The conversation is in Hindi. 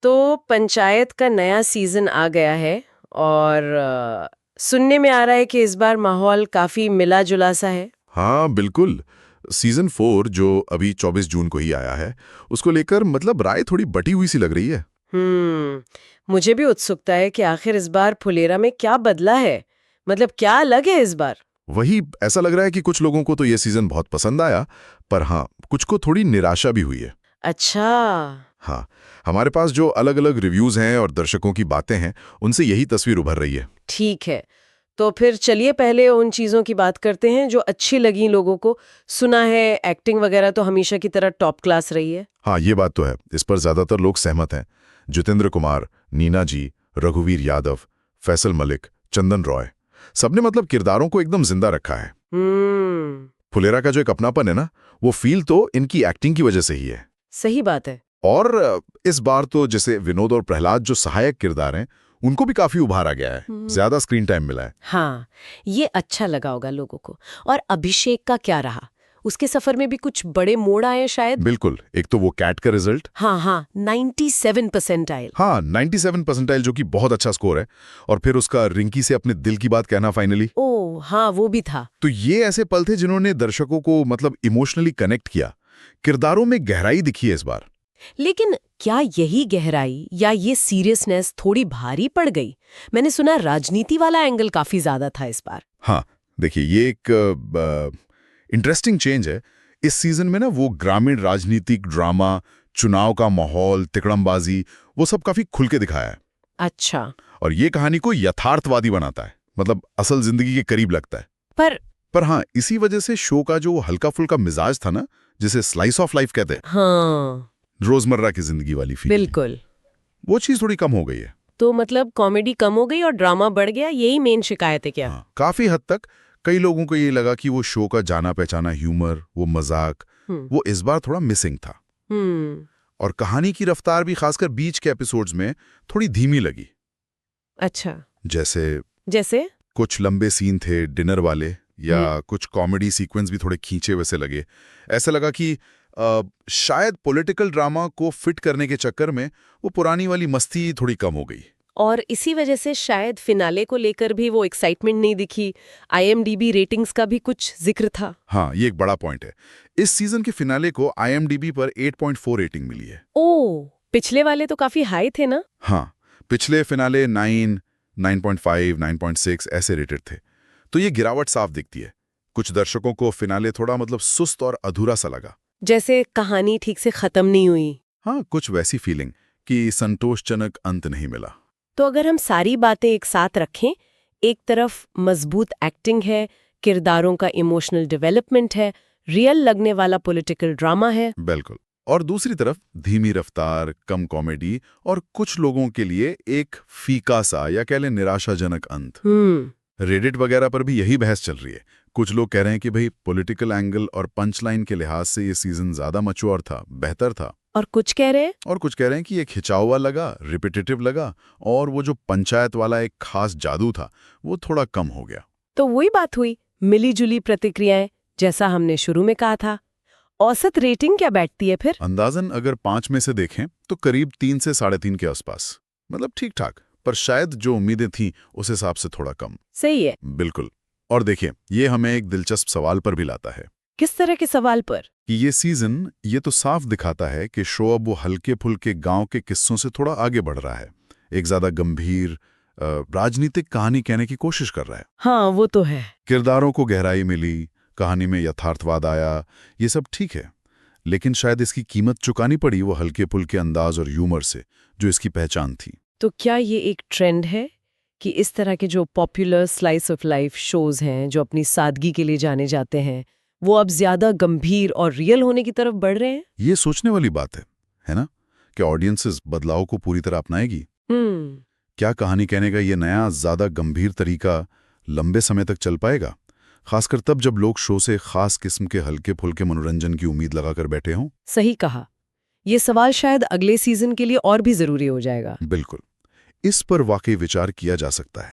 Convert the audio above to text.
तो पंचायत का नया सीजन आ गया है और सुनने में आ रहा है कि इस बार माहौल काफी मिला जुला सा है। हाँ बिल्कुल। सीजन 4 जो अभी 24 जून को ही आया है, उसको लेकर मतलब राय थोड़ी बटी हुई सी लग रही है। मुझे भी उत्सुकता है कि आखिर इस बार फुलेरा में क्या बदला है, मतलब क्या अलग है इस बार। वही ऐसा लग रहा है कि कुछ लोगों को तो ये सीजन बहुत पसंद आया, पर हाँ, कुछ को थोड़ी निराशा भी हुई है। अच्छा। हाँ, हमारे पास जो अलग अलग रिव्यूज हैं और दर्शकों की बातें हैं, उनसे यही तस्वीर उभर रही है। ठीक है, तो फिर चलिए पहले उन चीज़ों की बात करते हैं जो अच्छी लगी लोगों को। सुना है एक्टिंग वगैरह तो हमेशा की तरह टॉप क्लास रही है। हाँ, ये बात तो है, इस पर ज्यादातर लोग सहमत हैं। जितेंद्र कुमार, नीना जी, रघुवीर यादव, फैसल मलिक, चंदन रॉय, सबने मतलब किरदारों को एकदम जिंदा रखा है। फुलेरा का जो एक अपनापन है ना, वो फील तो इनकी एक्टिंग की वजह से ही है। सही बात है। और इस बार तो जैसे विनोद और प्रहलाद जो सहायक किरदार हैं, उनको भी काफी उभारा गया है, ज्यादा स्क्रीन टाइम मिला है। हाँ, ये अच्छा लगा होगा लोगों को। और अभिषेक का क्या रहा? उसके सफर में भी कुछ बड़े मोड़ आए शायद। बिल्कुल, एक तो वो कैट का रिजल्ट। हाँ हाँ, 97 परसेंटाइल। हाँ, 97 परसेंटाइल, जो कि बहुत अच्छा स्कोर है। और फिर उसका रिंकी से अपने दिल की बात कहना फाइनली। ओह हाँ, वो भी था। तो ये ऐसे पल थे जिन्होंने दर्शकों को मतलब इमोशनली कनेक्ट किया। किरदारों में गहराई दिखी है इस बार। लेकिन क्या यही गहराई या ये सीरियसनेस थोड़ी भारी पड़ गई? मैंने सुना राजनीति वाला एंगल काफी ज्यादा था इस बार। हाँ, देखिए ये एक इंटरेस्टिंग चेंज है। इस सीजन में ना वो ग्रामीण राजनीतिक ड्रामा, चुनाव का माहौल, तिकड़मबाजी, वो सब काफी खुल के दिखाया है। अच्छा। और ये कहानी को यथार्थवादी बनाता है, मतलब असल जिंदगी के करीब लगता है। पर हाँ, इसी वजह से शो का जो हल्का फुल्का मिजाज था ना, जिसे स्लाइस ऑफ लाइफ कहते हैं, हाँ रोजमर्रा की जिंदगी वाली फील, बिल्कुल। वो चीज थोड़ी कम हो गई है। तो मतलब कॉमेडी कम हो गई और ड्रामा बढ़ गया, यही मेन शिकायत है क्या? हाँ, काफी हद तक कई लोगों को ये लगा कि वो शो का जाना पहचाना ह्यूमर, वो मजाक, वो इस बार थोड़ा मिसिंग था। हम्म। और कहानी की रफ्तार भी खासकर बीच के एपिसोड्स में थोड़ी धीमी लगी। अच्छा। जैसे जैसे? कुछ लंबे सीन थे डिनर वाले, या कुछ कॉमेडी सीक्वेंस भी थोड़े खींचे वैसे लगे। ऐसा लगा कि शायद पॉलिटिकल ड्रामा को फिट करने के चक्कर में वो पुरानी वाली मस्ती थोड़ी कम हो गई। और इसी वजह से शायद फिनाले को लेकर भी वो एक्साइटमेंट नहीं दिखी। IMDb रेटिंग्स का भी कुछ जिक्र था। हाँ, ये एक बड़ा पॉइंट है। इस सीजन के फिनाले को IMDb पर 8.4 रेटिंग मिली है। ओह, पिछले वाले तो काफी हाई थे ना? हाँ, पिछले फिनाले 9, 9.5, 9.6 ऐसे रेटेड थे। तो ये गिरावट साफ दिखती है। कुछ दर्शकों को फिनाले थोड़ा मतलब सुस्त और अधूरा सा लगा। जैसे कहानी ठीक से खत्म नहीं हुई। हाँ, कुछ वैसी फीलिंग कि संतोषजनक अंत नहीं मिला। तो अगर हम सारी बातें एक साथ रखें, एक तरफ मजबूत एक्टिंग है, किरदारों का इमोशनल डेवलपमेंट है, रियल लगने वाला पॉलिटिकल ड्रामा है। बिल्कुल। और दूसरी तरफ धीमी रफ्तार, कम कॉमेडी और कुछ लोगों के लिए एक फीका सा या कह लें निराशाजनक अंत। रेडिट वगैरह पर भी यही बहस चल रही है। कुछ लोग कह रहे हैं कि भाई पॉलिटिकल एंगल और पंचलाइन के लिहाज से ये सीजन ज्यादा मैच्योर था, बेहतर था। और कुछ कह रहे हैं कि ये खिंचा हुआ लगा, रिपीटेटिव लगा, और वो जो पंचायत वाला एक खास जादू था, वो थोड़ा कम हो गया। तो वही बात हुई, मिली जुली प्रतिक्रियाएं, जैसा हमने शुरू में कहा था। औसत रेटिंग क्या बैठती है फिर? अंदाजन अगर 5 में से देखें तो करीब 3 से 3.5 के आसपास, मतलब ठीक ठाक, पर शायद जो उम्मीदें थीं उस हिसाब से थोड़ा कम। सही है। बिल्कुल। और देखिए, ये हमें एक दिलचस्प सवाल पर भी लाता है। किस तरह के सवाल पर? कि ये सीजन ये तो साफ दिखाता है कि शो अब वो हल्के फुल्के गांव के किस्सों से थोड़ा आगे बढ़ रहा है। एक ज्यादा गंभीर राजनीतिक कहानी कहने की कोशिश कर रहा है। हाँ, वो तो है। किरदारों को गहराई मिली, कहानी में यथार्थवाद आया, ये सब ठीक है। लेकिन शायद इसकी कीमत चुकानी पड़ी वो हल्के फुल्के अंदाज और ह्यूमर से, जो इसकी पहचान थी। तो क्या ये एक ट्रेंड है कि इस तरह के जो popular slice of life shows हैं, जो अपनी सादगी के लिए जाने जाते हैं, वो अब ज्यादा गंभीर और रियल होने की तरफ बढ़ रहे हैं? ये सोचने वाली बात है ना? कि ऑडियंसेस बदलाव को पूरी तरह अपनाएगी। क्या कहानी कहने का ये नया ज्यादा गंभीर तरीका लंबे समय तक चल पाएगा, खासकर तब जब लोग शो से खास किस्म के हल्के फुल्के मनोरंजन की उम्मीद लगाकर बैठे हों? सही कहा। ये सवाल शायद अगले सीजन के लिए और भी जरूरी हो जाएगा। बिल्कुल। इस पर वाकई विचार किया जा सकता है।